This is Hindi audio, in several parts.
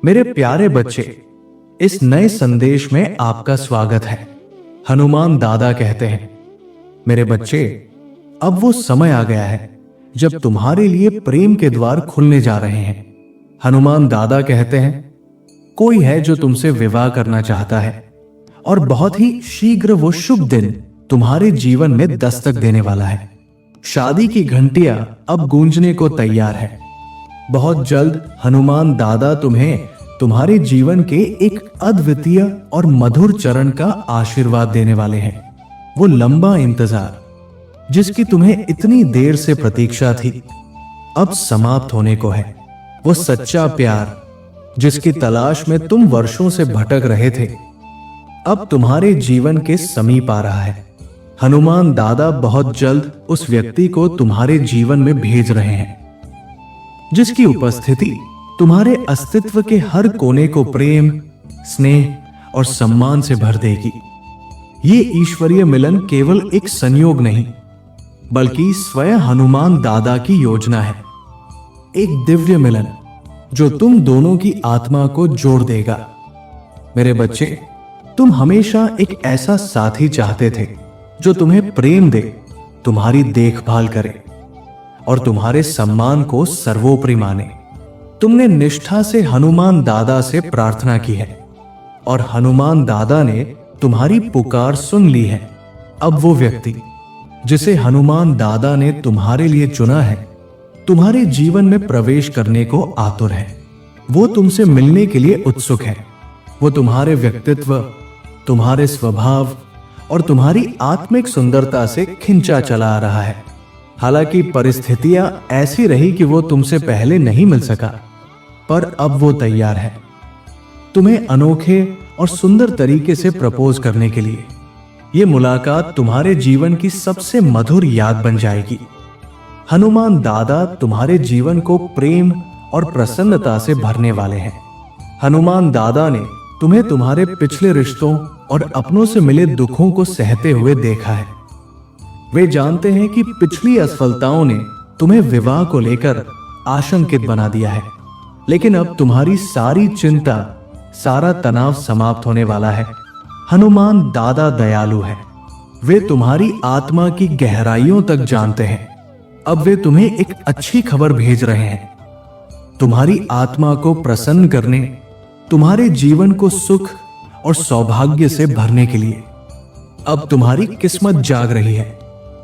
मेरे प्यारे बच्चे, इस नए संदेश में आपका स्वागत है। हनुमान दादा कहते हैं, मेरे बच्चे, अब वो समय आ गया है जब तुम्हारे लिए प्रेम के द्वार खुलने जा रहे हैं। हनुमान दादा कहते हैं, कोई है जो तुमसे विवाह करना चाहता है और बहुत ही शीघ्र वो शुभ दिन तुम्हारे जीवन में दस्तक देने वाला है। शादी की घंटियां अब गूंजने को तैयार है। बहुत जल्द हनुमान दादा तुम्हें तुम्हारे जीवन के एक अद्वितीय और मधुर चरण का आशीर्वाद देने वाले हैं। वो लंबा इंतजार जिसकी तुम्हें इतनी देर से प्रतीक्षा थी, अब समाप्त होने को है। वो सच्चा प्यार जिसकी तलाश में तुम वर्षों से भटक रहे थे, अब तुम्हारे जीवन के समीप आ रहा है। हनुमान दादा बहुत जल्द उस व्यक्ति को तुम्हारे जीवन में भेज रहे हैं जिसकी उपस्थिति तुम्हारे अस्तित्व के हर कोने को प्रेम, स्नेह और सम्मान से भर देगी। ये ईश्वरीय मिलन केवल एक संयोग नहीं, बल्कि स्वयं हनुमान दादा की योजना है। एक दिव्य मिलन जो तुम दोनों की आत्मा को जोड़ देगा। मेरे बच्चे, तुम हमेशा एक ऐसा साथी चाहते थे जो तुम्हें प्रेम दे, तुम्हारी देखभाल करे और तुम्हारे सम्मान को सर्वोपरि माने। तुमने निष्ठा से हनुमान दादा से प्रार्थना की है और हनुमान दादा ने तुम्हारी पुकार सुन ली है। अब वो व्यक्ति जिसे हनुमान दादा ने तुम्हारे लिए चुना है, तुम्हारे जीवन में प्रवेश करने को आतुर है। वो तुमसे मिलने के लिए उत्सुक है। वो तुम्हारे व्यक्तित्व, तुम्हारे स्वभाव और तुम्हारी आत्मिक सुंदरता से खिंचा चला आ रहा है। हालांकि परिस्थितियां ऐसी रही कि वो तुमसे पहले नहीं मिल सका, पर अब वो तैयार है तुम्हें अनोखे और सुंदर तरीके से प्रपोज करने के लिए। ये मुलाकात तुम्हारे जीवन की सबसे मधुर याद बन जाएगी। हनुमान दादा तुम्हारे जीवन को प्रेम और प्रसन्नता से भरने वाले हैं। हनुमान दादा ने तुम्हें तुम्हारे पिछले रिश्तों और अपनों से मिले दुखों को सहते हुए देखा है। वे जानते हैं कि पिछली असफलताओं ने तुम्हें विवाह को लेकर आशंकित बना दिया है, लेकिन अब तुम्हारी सारी चिंता, सारा तनाव समाप्त होने वाला है। हनुमान दादा दयालु है। वे तुम्हारी आत्मा की गहराइयों तक जानते हैं। अब वे तुम्हें एक अच्छी खबर भेज रहे हैं, तुम्हारी आत्मा को प्रसन्न करने, तुम्हारे जीवन को सुख और सौभाग्य से भरने के लिए। अब तुम्हारी किस्मत जाग रही है।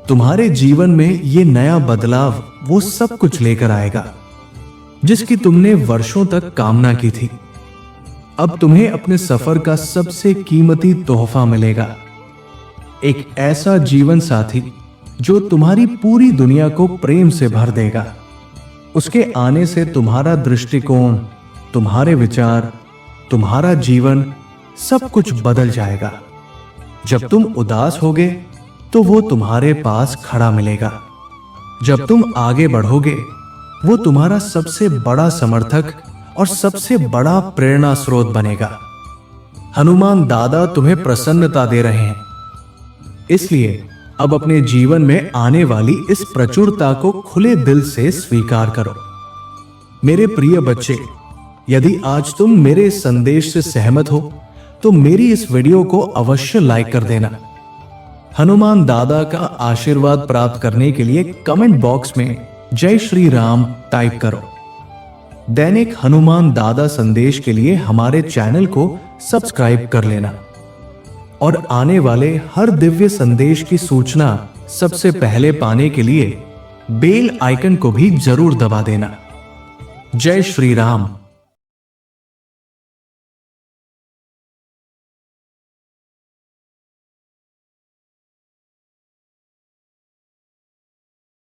तुम्हारे जीवन में ये नया बदलाव वो सब कुछ लेकर आएगा जिसकी तुमने वर्षों तक कामना की थी। अब तुम्हें अपने सफर का सबसे कीमती तोहफा मिलेगा, एक ऐसा जीवन साथी जो तुम्हारी पूरी दुनिया को प्रेम से भर देगा। उसके आने से तुम्हारा दृष्टिकोण, तुम्हारे विचार, तुम्हारा जीवन सब कुछ बदल जाएगा। जब तुम उदास होगे तो वो तुम्हारे पास खड़ा मिलेगा। जब तुम आगे बढ़ोगे, वो तुम्हारा सबसे बड़ा समर्थक और सबसे बड़ा प्रेरणा स्रोत बनेगा। हनुमान दादा तुम्हें प्रसन्नता दे रहे हैं, इसलिए अब अपने जीवन में आने वाली इस प्रचुरता को खुले दिल से स्वीकार करो। मेरे प्रिय बच्चे, यदि आज तुम मेरे इस संदेश से सहमत हो तो मेरी इस वीडियो को अवश्य लाइक कर देना। हनुमान दादा का आशीर्वाद प्राप्त करने के लिए कमेंट बॉक्स में जय श्री राम टाइप करो। दैनिक हनुमान दादा संदेश के लिए हमारे चैनल को सब्सक्राइब कर लेना और आने वाले हर दिव्य संदेश की सूचना सबसे पहले पाने के लिए बेल आइकन को भी जरूर दबा देना। जय श्री राम।